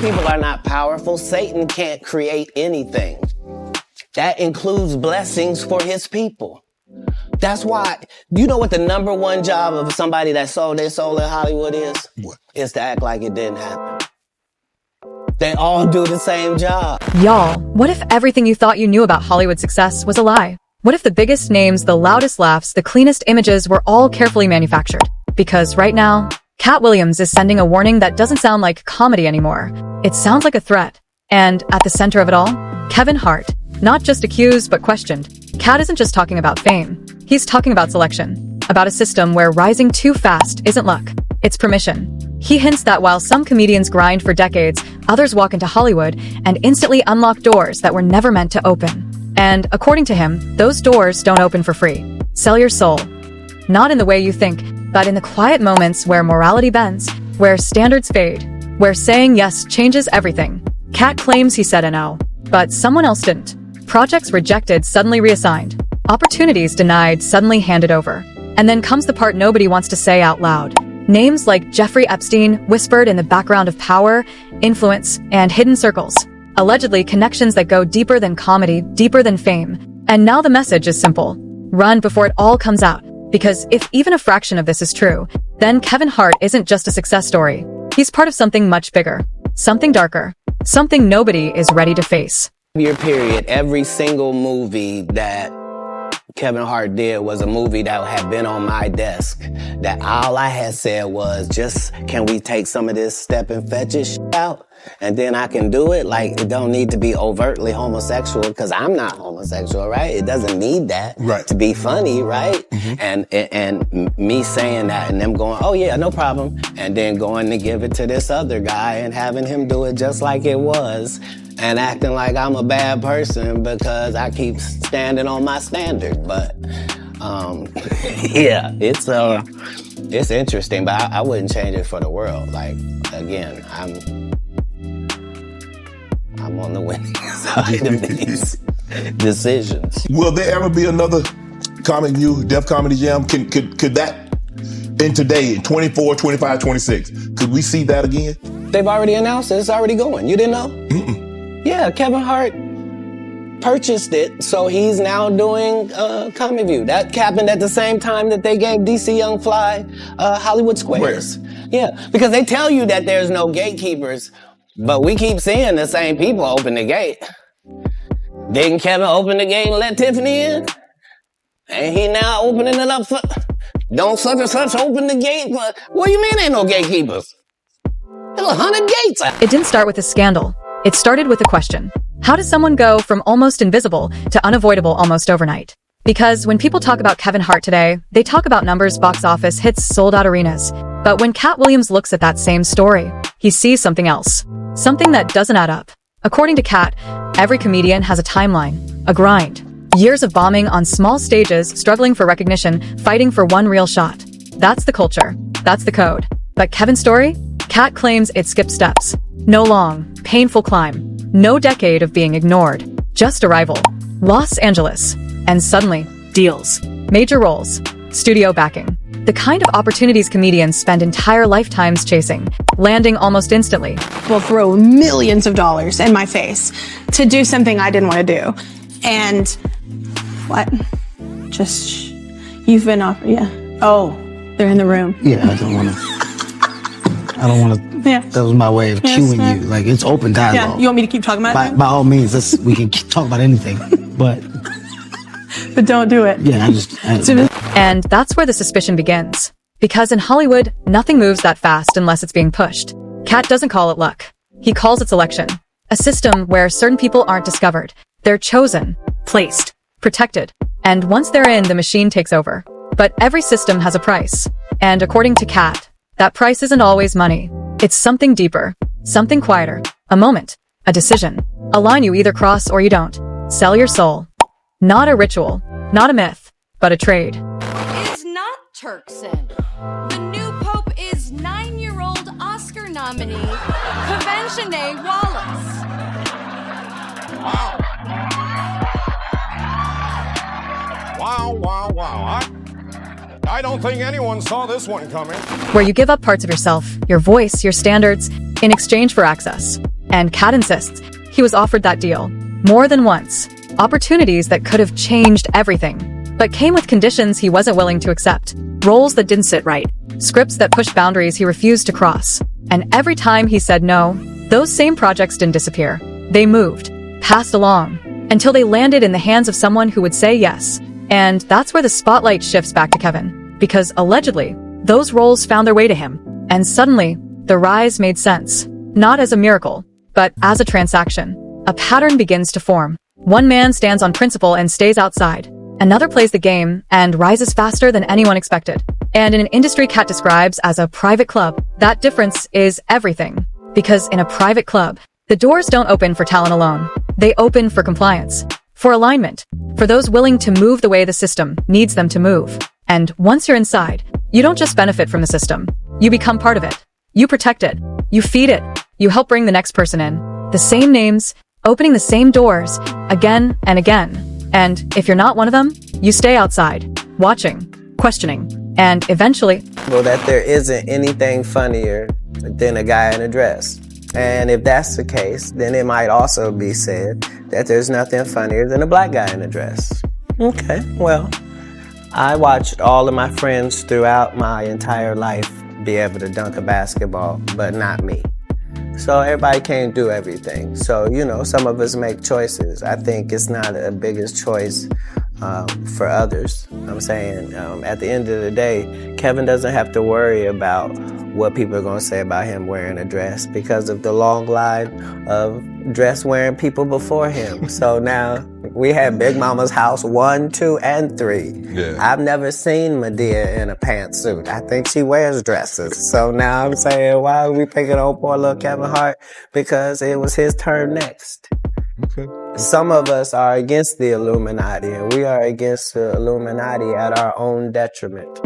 people are not powerful. Satan can't create anything. That includes blessings for his people. That's why, you know what the number one job of somebody that sold their soul in Hollywood is? What? Is to act like it didn't happen. They all do the same job. Y'all, what if everything you thought you knew about Hollywood success was a lie? What if the biggest names, the loudest laughs, the cleanest images were all carefully manufactured? Because right now, Katt Williams is sending a warning that doesn't sound like comedy anymore. It sounds like a threat. And at the center of it all, Kevin Hart. Not just accused, but questioned. Katt isn't just talking about fame. He's talking about selection. About a system where rising too fast isn't luck. It's permission. He hints that while some comedians grind for decades, others walk into Hollywood and instantly unlock doors that were never meant to open. And according to him, those doors don't open for free. Sell your soul. Not in the way you think, but in the quiet moments where morality bends, where standards fade, where saying yes changes everything. Katt claims he said no, but someone else didn't. Projects rejected, suddenly reassigned. Opportunities denied, suddenly handed over. And then comes the part nobody wants to say out loud. Names like Jeffrey Epstein whispered in the background of power, influence, and hidden circles. Allegedly connections that go deeper than comedy, deeper than fame. And now the message is simple. Run before it all comes out. Because if even a fraction of this is true, then Kevin Hart isn't just a success story. He's part of something much bigger. Something darker. Something nobody is ready to face. Year period, every single movie that Kevin Hart did was a movie that had been on my desk. That all I had said was, just, can we take some of this step and fetch it out? And then I can do it. Like, it don't need to be overtly homosexual, because I'm not homosexual, right? It doesn't need that to be funny, right? And me saying that and them going, oh yeah, no problem. And then going to give it to this other guy and having him do it just like it was. And acting like I'm a bad person because I keep standing on my standard. But, yeah, it's interesting, but I wouldn't change it for the world. Like, again, I'm on the winning side of these decisions. Will there ever be another Comic View, Def Comedy Jam? Could that, in today, in 24, 25, 26, could we see that again? They've already announced it. It's already going. You didn't know? Mm-mm. Yeah, Kevin Hart purchased it, so he's now doing Comic View. That happened at the same time that they gave DC Young Fly Hollywood Squares. Yeah, because they tell you that there's no gatekeepers, but we keep seeing the same people open the gate. Didn't Kevin open the gate and let Tiffany in? And he now opening it up for, don't such and such open the gate? What do you mean ain't no gatekeepers? There's 100 gates out. It didn't start with a scandal. It started with a question. How does someone go from almost invisible to unavoidable almost overnight? Because when people talk about Kevin Hart today, they talk about numbers, box office, hits, sold out arenas. But when Katt Williams looks at that same story, he sees something else. Something that doesn't add up. According to Katt, every comedian has a timeline, a grind. Years of bombing on small stages, struggling for recognition, fighting for one real shot. That's the culture. That's the code. But Kevin's story? Katt claims it skipped steps. No long, painful climb. No decade of being ignored. Just arrival. Los Angeles. And suddenly, deals. Major roles. Studio backing. The kind of opportunities comedians spend entire lifetimes chasing. Landing almost instantly. Will throw millions of dollars in my face to do something I didn't want to do. And what? Just, you've been off, yeah. Oh, they're in the room. Yeah, I don't want to. Yeah. That was my way of cueing you. Like, it's open dialogue. Yeah, you want me to keep talking about it? By all means, we can talk about anything, but don't do it. Yeah, And that's where the suspicion begins. Because in Hollywood, nothing moves that fast unless it's being pushed. Katt doesn't call it luck. He calls it selection. A system where certain people aren't discovered. They're chosen, placed, protected. And once they're in, the machine takes over. But every system has a price. And according to Katt, that price isn't always money. It's something deeper, something quieter, a moment, a decision, a line you either cross or you don't. Sell your soul. Not a ritual, not a myth, but a trade. Is not Turkson. The new pope is 9-year-old Oscar nominee, Convention Wallace. Wow. I don't think anyone saw this one coming. Where you give up parts of yourself, your voice, your standards, in exchange for access. And Katt insists he was offered that deal more than once. Opportunities that could have changed everything, but came with conditions he wasn't willing to accept. Roles that didn't sit right. Scripts that pushed boundaries he refused to cross. And every time he said no, those same projects didn't disappear. They moved, passed along, until they landed in the hands of someone who would say yes. And that's where the spotlight shifts back to Kevin. Because allegedly, those roles found their way to him. And suddenly, the rise made sense. Not as a miracle, but as a transaction. A pattern begins to form. One man stands on principle and stays outside. Another plays the game and rises faster than anyone expected. And in an industry Katt describes as a private club, that difference is everything. Because in a private club, the doors don't open for talent alone. They open for compliance, for alignment, for those willing to move the way the system needs them to move. And once you're inside, you don't just benefit from the system. You become part of it. You protect it. You feed it. You help bring the next person in. The same names, opening the same doors, again and again. And if you're not one of them, you stay outside, watching, questioning, and eventually... Well, that there isn't anything funnier than a guy in a dress. And if that's the case, then it might also be said that there's nothing funnier than a black guy in a dress. Okay, well, I watched all of my friends throughout my entire life be able to dunk a basketball, but not me. So everybody can't do everything. So, some of us make choices. I think it's not a biggest choice for others. I'm saying at the end of the day, Kevin doesn't have to worry about what people are going to say about him wearing a dress because of the long line of dress wearing people before him. So now we have Big Mama's house 1, 2, and 3. Yeah. I've never seen Medea in a pantsuit. I think she wears dresses. So now I'm saying, why are we picking on poor little Kevin Hart? Because it was his turn next. Okay. Some of us are against the Illuminati, and we are against the Illuminati at our own detriment.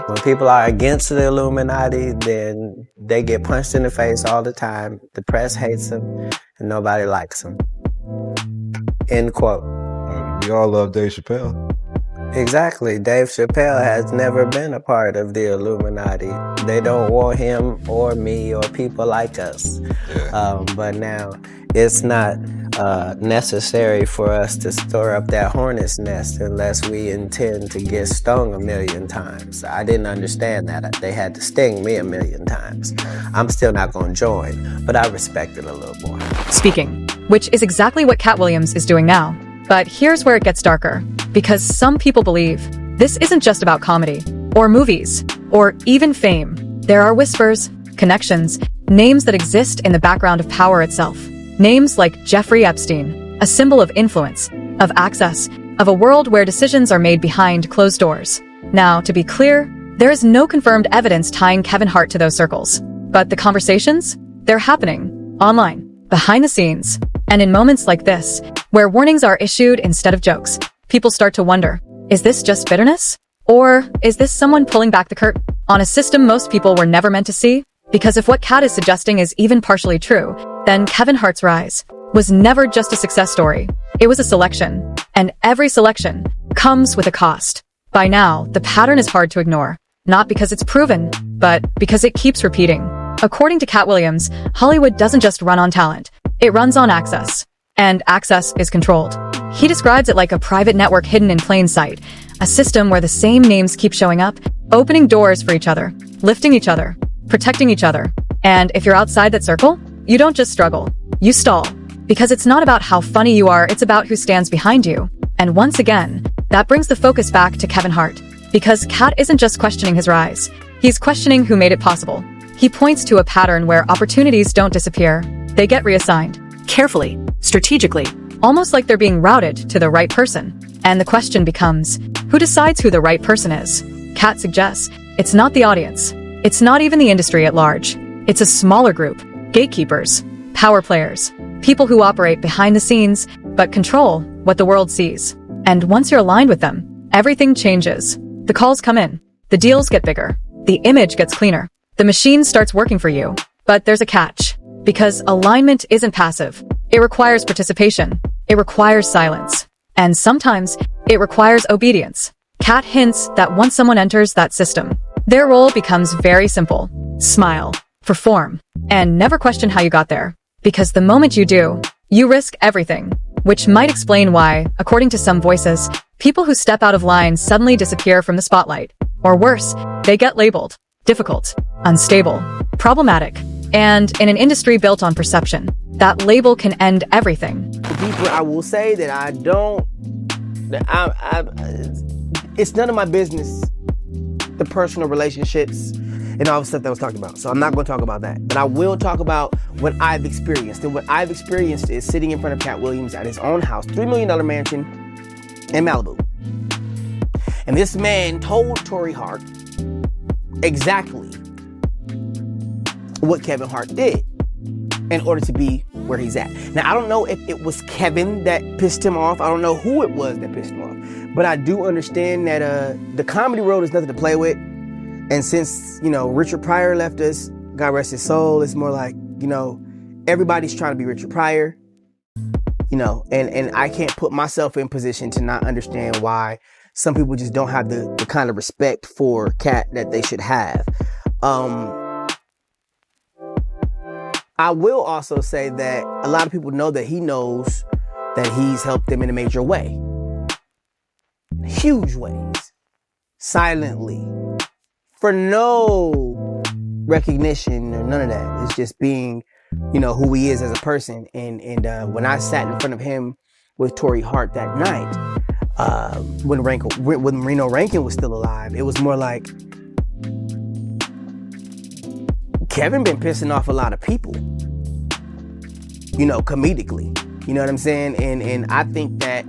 When people are against the Illuminati, then they get punched in the face all the time. The press hates them, and nobody likes them. End quote. We all love Dave Chappelle. Exactly. Dave Chappelle has never been a part of the Illuminati. They don't want him or me or people like us. Yeah. But now it's not necessary for us to stir up that hornet's nest unless we intend to get stung 1,000,000 times. I didn't understand that. They had to sting me 1,000,000 times. I'm still not going to join, but I respect it a little more. Speaking, which is exactly what Katt Williams is doing now. But here's where it gets darker, because some people believe this isn't just about comedy, or movies, or even fame. There are whispers, connections, names that exist in the background of power itself. Names like Jeffrey Epstein, a symbol of influence, of access, of a world where decisions are made behind closed doors. Now, to be clear, there is no confirmed evidence tying Kevin Hart to those circles. But the conversations, they're happening, online, behind the scenes. And in moments like this, where warnings are issued instead of jokes, people start to wonder, is this just bitterness? Or is this someone pulling back the curtain on a system most people were never meant to see? Because if what Katt is suggesting is even partially true, then Kevin Hart's rise was never just a success story. It was a selection. And every selection comes with a cost. By now, the pattern is hard to ignore. Not because it's proven, but because it keeps repeating. According to Katt Williams, Hollywood doesn't just run on talent. It runs on access. And access is controlled. He describes it like a private network hidden in plain sight, a system where the same names keep showing up, opening doors for each other, lifting each other, protecting each other. And if you're outside that circle, you don't just struggle, you stall. Because it's not about how funny you are, it's about who stands behind you. And once again, that brings the focus back to Kevin Hart. Because Katt isn't just questioning his rise, he's questioning who made it possible. He points to a pattern where opportunities don't disappear, they get reassigned. Carefully, strategically, almost like they're being routed to the right person. And the question becomes, who decides who the right person is? Katt suggests, it's not the audience. It's not even the industry at large. It's a smaller group, gatekeepers, power players, people who operate behind the scenes, but control what the world sees. And once you're aligned with them, everything changes. The calls come in, the deals get bigger, the image gets cleaner, the machine starts working for you. But there's a catch. Because alignment isn't passive. It requires participation. It requires silence. And sometimes, it requires obedience. Katt hints that once someone enters that system, their role becomes very simple. Smile, perform, and never question how you got there. Because the moment you do, you risk everything, which might explain why, according to some voices, people who step out of line suddenly disappear from the spotlight. Or worse, they get labeled difficult, unstable, problematic. And in an industry built on perception, that label can end everything. Deeper, I will say that it's none of my business, the personal relationships and all the stuff that was talked about. So I'm not going to talk about that. But I will talk about what I've experienced. And what I've experienced is sitting in front of Katt Williams at his own house, $3 million mansion in Malibu. And this man told Tory Hart exactly what Kevin Hart did in order to be where he's at. Now, I don't know if it was Kevin that pissed him off. I don't know who it was that pissed him off. But I do understand that the comedy world is nothing to play with. And since, Richard Pryor left us, God rest his soul, it's more like, everybody's trying to be Richard Pryor. And I can't put myself in position to not understand why some people just don't have the kind of respect for Katt that they should have. I will also say that a lot of people know that he knows that he's helped them in a major way. Huge ways. Silently. For no recognition or none of that. It's just being, who he is as a person. And when I sat in front of him with Tory Hart that night, when Reno Rankin was still alive, it was more like Kevin been pissing off a lot of people, comedically. You know what I'm saying? And I think that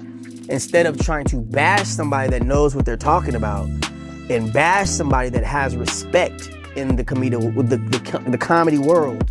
instead of trying to bash somebody that knows what they're talking about and bash somebody that has respect in the comedy world,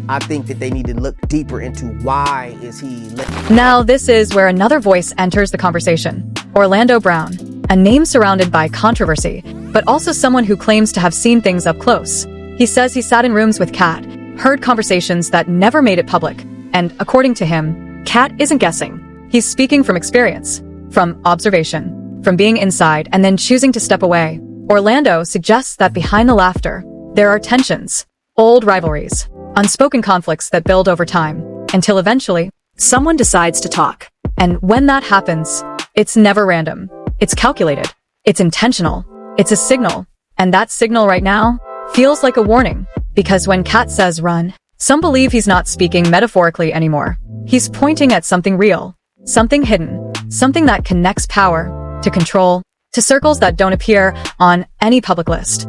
I think that they need to look deeper into why is he... Now this is where another voice enters the conversation. Orlando Brown, a name surrounded by controversy, but also someone who claims to have seen things up close. He says he sat in rooms with Katt, heard conversations that never made it public, and according to him, Katt isn't guessing. He's speaking from experience, from observation, from being inside and then choosing to step away. Orlando suggests that behind the laughter, there are tensions, old rivalries, unspoken conflicts that build over time, until eventually, someone decides to talk. And when that happens, it's never random. It's calculated. It's intentional. It's a signal. And that signal right now feels like a warning, because when Katt says run, some believe he's not speaking metaphorically anymore. He's pointing at something real, something hidden, something that connects power to control, to circles that don't appear on any public list.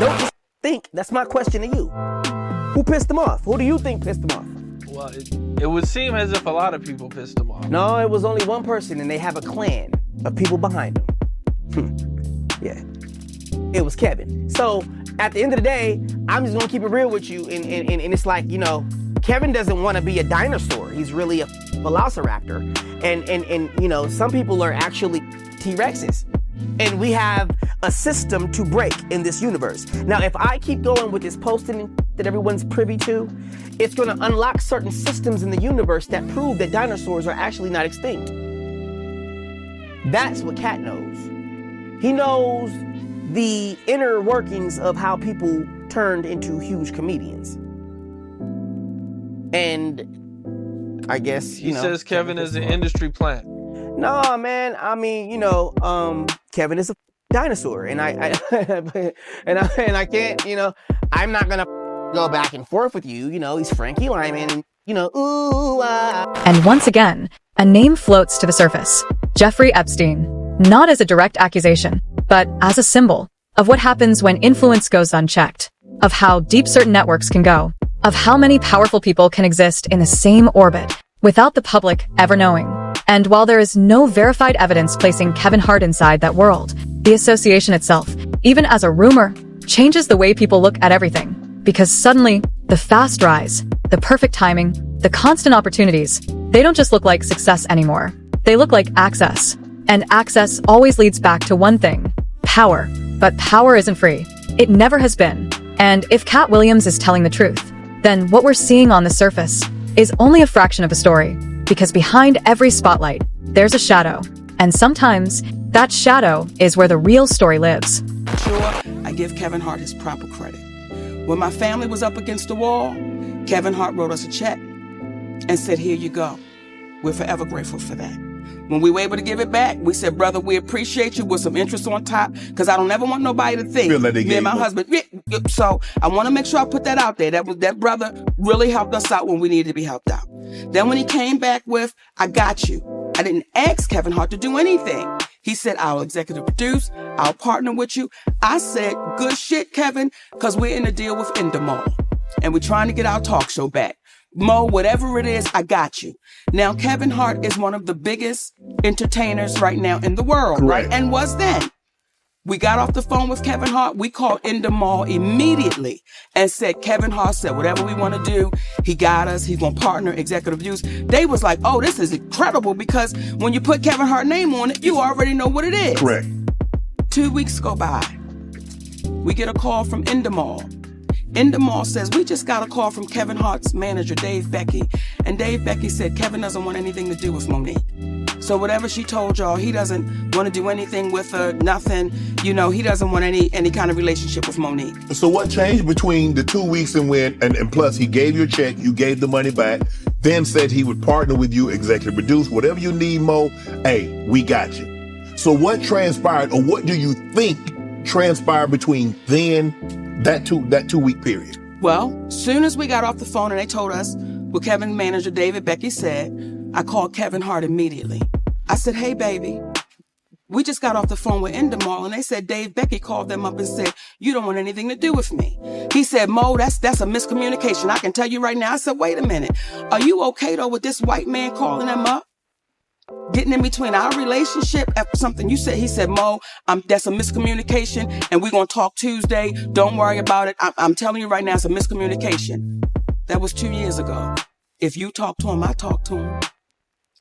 Don't just think. That's my question to you. Who pissed him off? Who do you think pissed him off? Well, it would seem as if a lot of people pissed him off. No, it was only one person, and they have a clan of people behind them. Yeah. It was Kevin. So, at the end of the day, I'm just gonna keep it real with you, and it's like, Kevin doesn't want to be a dinosaur. He's really a velociraptor, and some people are actually T-Rexes, and we have a system to break in this universe. Now, if I keep going with this posting that everyone's privy to, it's gonna unlock certain systems in the universe that prove that dinosaurs are actually not extinct. That's what Katt knows. He knows the inner workings of how people turned into huge comedians. And I guess, he says Kevin is an industry plant. No, man. I mean, Kevin is a dinosaur, and I can't, I'm not gonna go back and forth with you. He's Frankie Lyman, and ooh. And once again, a name floats to the surface: Jeffrey Epstein. Not as a direct accusation, but as a symbol of what happens when influence goes unchecked, of how deep certain networks can go, of how many powerful people can exist in the same orbit without the public ever knowing. And while there is no verified evidence placing Kevin Hart inside that world, the association itself, even as a rumor, changes the way people look at everything. Because suddenly, the fast rise, the perfect timing, the constant opportunities, they don't just look like success anymore. They look like access. And access always leads back to one thing: power. But power isn't free. It never has been. And if Katt Williams is telling the truth, then what we're seeing on the surface is only a fraction of the story. Because behind every spotlight, there's a shadow. And sometimes, that shadow is where the real story lives. Sure, I give Kevin Hart his proper credit. When my family was up against the wall, Kevin Hart wrote us a check. and said, here you go. We're forever grateful for that. When we were able to give it back, we said, brother, we appreciate you with some interest on top, because I don't ever want nobody to think Feel like they me and my gave up. husband. So I want to make sure I put that out there. That brother really helped us out when we needed to be helped out. Then when he came back with, I got you. I didn't ask Kevin Hart to do anything. He said, I'll executive produce, I'll partner with you. I said, good shit, Kevin, because we're in a deal with Endemol, and we're trying to get our talk show back. Mo, whatever it is, I got you. Now, Kevin Hart is one of the biggest entertainers right now in the world, Correct. right? And was then. We got off the phone with Kevin Hart. We called Endemol immediately and said, Kevin Hart said, whatever we want to do, he got us. He's going to partner, executive use. They was like, oh, this is incredible, because when you put Kevin Hart's name on it, you already know what it is. Correct. 2 weeks go by. We get a call from Endemol. Endemol says, we just got a call from Kevin Hart's manager, Dave Becky. And Dave Becky said, Kevin doesn't want anything to do with Monique. So whatever she told y'all, he doesn't want to do anything with her, nothing. You know, he doesn't want any kind of relationship with Monique. So what changed between the 2 weeks and plus he gave you a check, you gave the money back, then said he would partner with you, executive produce, whatever you need, Mo, hey, we got you. So what transpired, or what do you think transpired between then that 2 week period? Well, soon as we got off the phone and they told us what Kevin's manager, David Becky, said, I called Kevin Hart immediately. I said, hey, baby, we just got off the phone with Endemol, and they said Dave Becky called them up and said, you don't want anything to do with me. He said, Mo, that's a miscommunication. I can tell you right now. I said, wait a minute. Are you okay, though, with this white man calling them up? Getting in between our relationship after something you said. He said, Mo, that's a miscommunication, and we're going to talk Tuesday. Don't worry about it. I'm telling you right now, it's a miscommunication. That was 2 years ago. If you talk to him, I talk to him.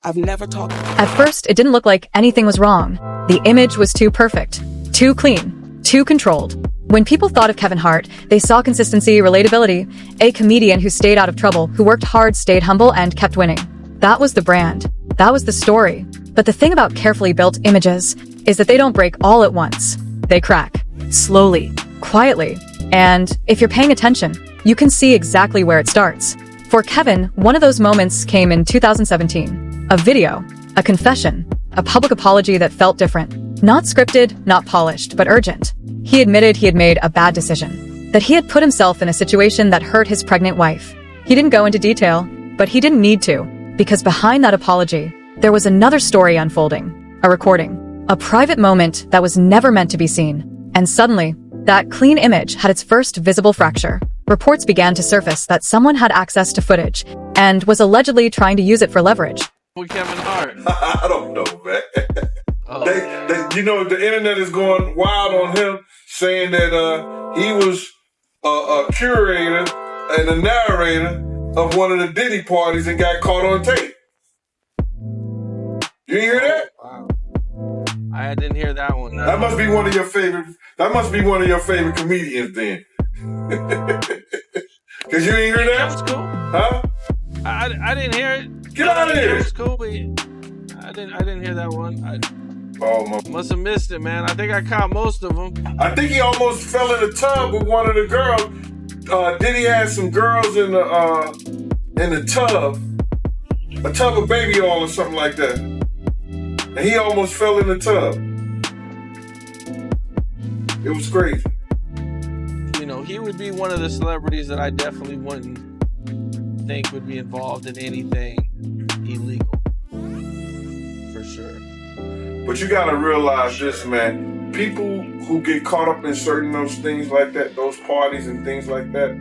I've never talked to him. At first, it didn't look like anything was wrong. The image was too perfect, too clean, too controlled. When people thought of Kevin Hart, they saw consistency, relatability, a comedian who stayed out of trouble, who worked hard, stayed humble, and kept winning. That was the brand. That was the story. But the thing about carefully built images is that they don't break all at once. They crack. Slowly. Quietly. And if you're paying attention, you can see exactly where it starts. For Kevin, one of those moments came in 2017. A video, a confession, a public apology that felt different. Not scripted, not polished, but urgent. He admitted he had made a bad decision. That he had put himself in a situation that hurt his pregnant wife. He didn't go into detail, but he didn't need to, because behind that apology, there was another story unfolding. A recording. A private moment that was never meant to be seen. And suddenly, that clean image had its first visible fracture. Reports began to surface that someone had access to footage and was allegedly trying to use it for leverage. With Kevin Hart. I don't know, man. They, you know, the internet is going wild on him, saying that he was a curator and a narrator of one of the Diddy parties and got caught on tape. You hear that? Wow. I didn't hear that one. That must be one of your favorite. That must be one of your favorite comedians, then. Cause you ain't hear that? That was cool. Huh? I didn't hear it. Get out of here. It was cool, but I didn't hear that one. Must have missed it, man. I think I caught most of them. I think he almost fell in the tub with one of the girls. Diddy had some girls in the tub, a tub of baby oil or something like that, and he almost fell in the tub. It was crazy. You know, he would be one of the celebrities that I definitely wouldn't think would be involved in anything illegal. For sure. But you gotta realize this, man. People who get caught up in certain those things like that, those parties and things like that,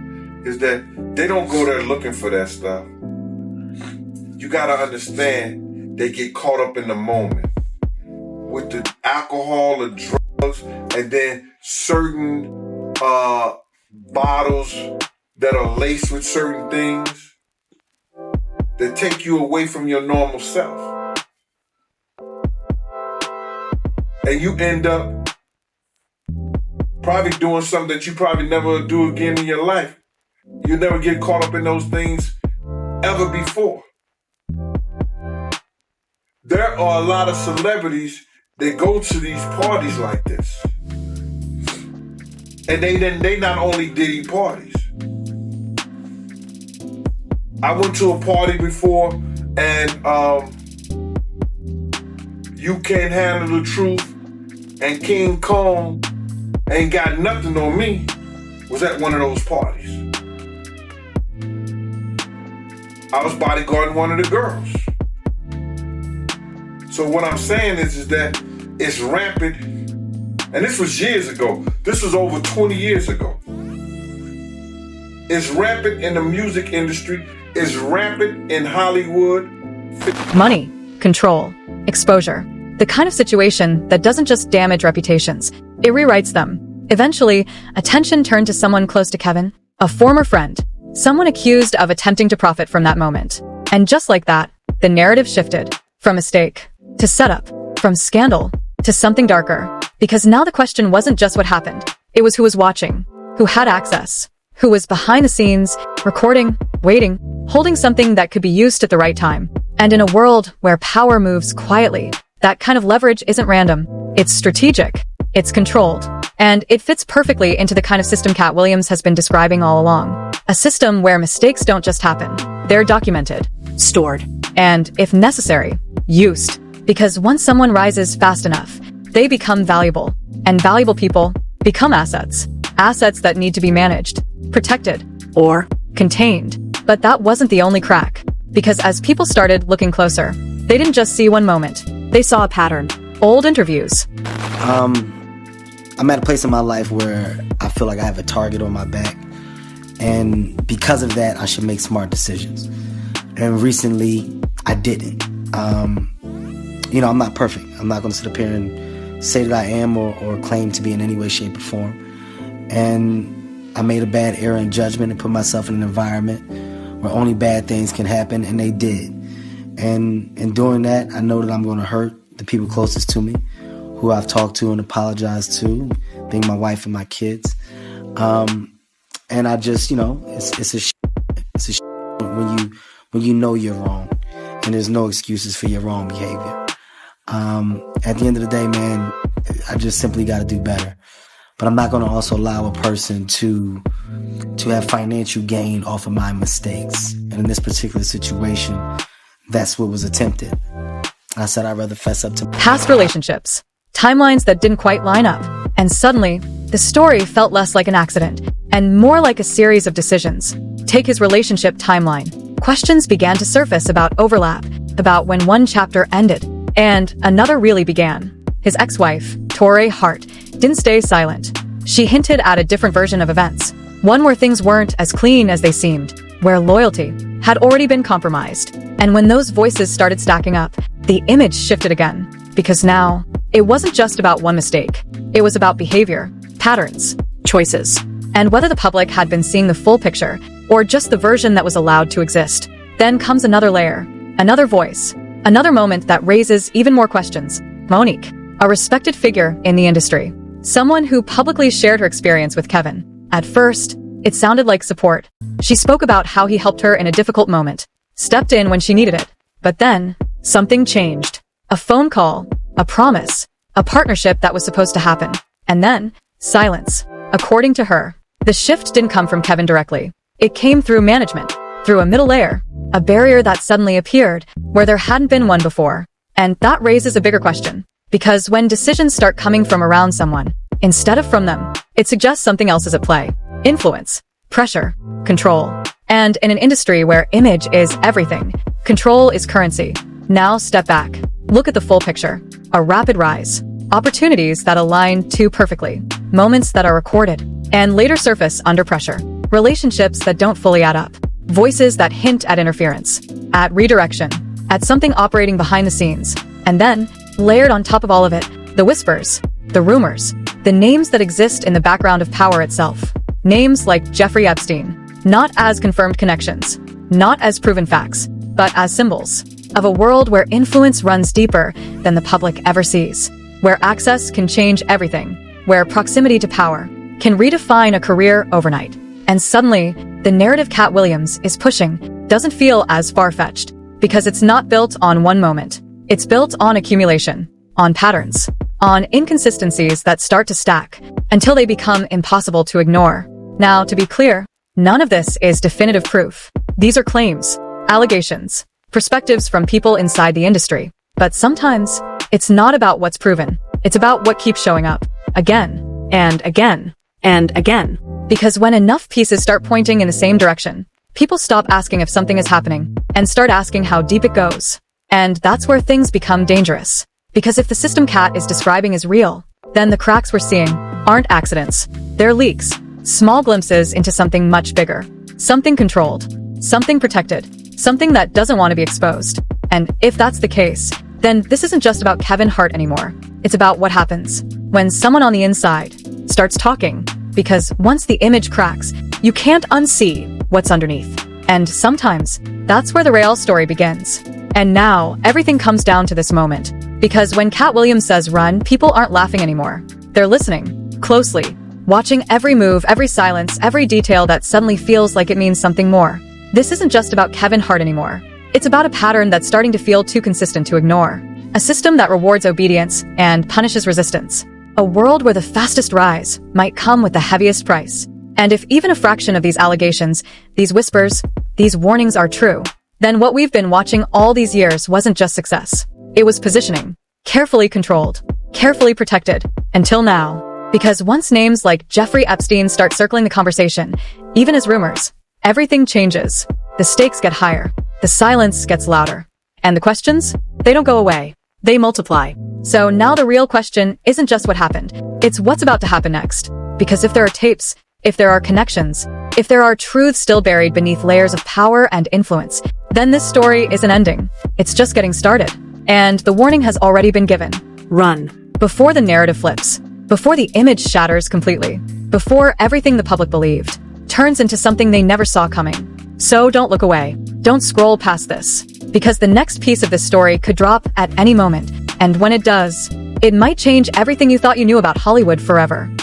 is that they don't go there looking for that stuff. You gotta understand, they get caught up in the moment with the alcohol, the drugs, and then certain bottles that are laced with certain things that take you away from your normal self. And you end up probably doing something that you probably never do again in your life. You never get caught up in those things ever before. There are a lot of celebrities that go to these parties like this. And they not only Diddy parties. I went to a party before and You Can't Handle the Truth and King Kong Ain't Got Nothing on Me was at one of those parties. I was bodyguarding one of the girls. So what I'm saying is that it's rampant, and this was years ago. This was over 20 years ago. It's rampant in the music industry. It's rampant in Hollywood. Money, control, exposure. The kind of situation that doesn't just damage reputations, it rewrites them. Eventually, attention turned to someone close to Kevin, a former friend, someone accused of attempting to profit from that moment. And just like that, the narrative shifted from mistake to setup, from scandal to something darker. Because now the question wasn't just what happened. It was who was watching, who had access, who was behind the scenes, recording, waiting, holding something that could be used at the right time. And in a world where power moves quietly, that kind of leverage isn't random. It's strategic. It's controlled. And it fits perfectly into the kind of system Katt Williams has been describing all along. A system where mistakes don't just happen. They're documented, stored, and, if necessary, used. Because once someone rises fast enough, they become valuable. And valuable people become assets. Assets that need to be managed, protected, or contained. But that wasn't the only crack. Because as people started looking closer, they didn't just see one moment. They saw a pattern. Old interviews. I'm at a place in my life where I feel like I have a target on my back. And because of that, I should make smart decisions. And recently, I didn't. I'm not perfect. I'm not going to sit up here and say that I am or claim to be in any way, shape, or form. And I made a bad error in judgment and put myself in an environment where only bad things can happen, and they did. And in doing that, I know that I'm going to hurt the people closest to me, who I've talked to and apologized to, being my wife and my kids. And I just, it's a when you know you're wrong, and there's no excuses for your wrong behavior. At the end of the day, man, I just simply got to do better. But I'm not going to also allow a person to have financial gain off of my mistakes. And in this particular situation, that's what was attempted. I said I'd rather fess up to past relationships, timelines that didn't quite line up. And suddenly, the story felt less like an accident and more like a series of decisions. Take his relationship timeline. Questions began to surface about overlap, about when one chapter ended and another really began. His ex-wife, Hart, didn't stay silent. She hinted at a different version of events, one where things weren't as clean as they seemed, where loyalty had already been compromised. And when those voices started stacking up, the image shifted again. Because now, it wasn't just about one mistake. It was about behavior, patterns, choices, and whether the public had been seeing the full picture or just the version that was allowed to exist. Then comes another layer, another voice, another moment that raises even more questions. Monique, a respected figure in the industry, someone who publicly shared her experience with Kevin. At first, it sounded like support. She spoke about how he helped her in a difficult moment, stepped in when she needed it. But then, something changed. A phone call, a promise, a partnership that was supposed to happen. And then, silence. According to her, the shift didn't come from Kevin directly. It came through management, through a middle layer, a barrier that suddenly appeared where there hadn't been one before. And that raises a bigger question. Because when decisions start coming from around someone, instead of from them, it suggests something else is at play. Influence, pressure, control. And in an industry where image is everything, control is currency. Now step back. Look at the full picture. A rapid rise. Opportunities that align too perfectly. Moments that are recorded and later surface under pressure. Relationships that don't fully add up. Voices that hint at interference, at redirection, at something operating behind the scenes. And then, layered on top of all of it, the whispers, the rumors, the names that exist in the background of power itself. Names like Jeffrey Epstein, not as confirmed connections, not as proven facts, but as symbols of a world where influence runs deeper than the public ever sees, where access can change everything, where proximity to power can redefine a career overnight. And suddenly, the narrative Katt Williams is pushing doesn't feel as far-fetched, because it's not built on one moment. It's built on accumulation, on patterns, on inconsistencies that start to stack until they become impossible to ignore. Now, to be clear, none of this is definitive proof. These are claims, allegations, perspectives from people inside the industry. But sometimes, it's not about what's proven. It's about what keeps showing up. Again, and again, and again. Because when enough pieces start pointing in the same direction, people stop asking if something is happening, and start asking how deep it goes. And that's where things become dangerous. Because if the system Katt is describing is real, then the cracks we're seeing aren't accidents. They're leaks. Small glimpses into something much bigger. Something controlled. Something protected. Something that doesn't want to be exposed. And if that's the case, then this isn't just about Kevin Hart anymore. It's about what happens when someone on the inside starts talking. Because once the image cracks, you can't unsee what's underneath. And sometimes, that's where the real story begins. And now, everything comes down to this moment. Because when Katt Williams says run, people aren't laughing anymore. They're listening, closely, watching every move, every silence, every detail that suddenly feels like it means something more. This isn't just about Kevin Hart anymore. It's about a pattern that's starting to feel too consistent to ignore. A system that rewards obedience and punishes resistance. A world where the fastest rise might come with the heaviest price. And if even a fraction of these allegations, these whispers, these warnings are true, then what we've been watching all these years wasn't just success. It was positioning. Carefully controlled. Carefully protected. Until now. Because once names like Jeffrey Epstein start circling the conversation, even as rumors, everything changes. The stakes get higher. The silence gets louder. And the questions? They don't go away. They multiply. So now the real question isn't just what happened. It's what's about to happen next. Because if there are tapes, if there are connections, if there are truths still buried beneath layers of power and influence, then this story isn't ending. It's just getting started. And the warning has already been given. Run. Before the narrative flips. Before the image shatters completely. Before everything the public believed turns into something they never saw coming. So don't look away. Don't scroll past this. Because the next piece of this story could drop at any moment. And when it does, it might change everything you thought you knew about Hollywood forever.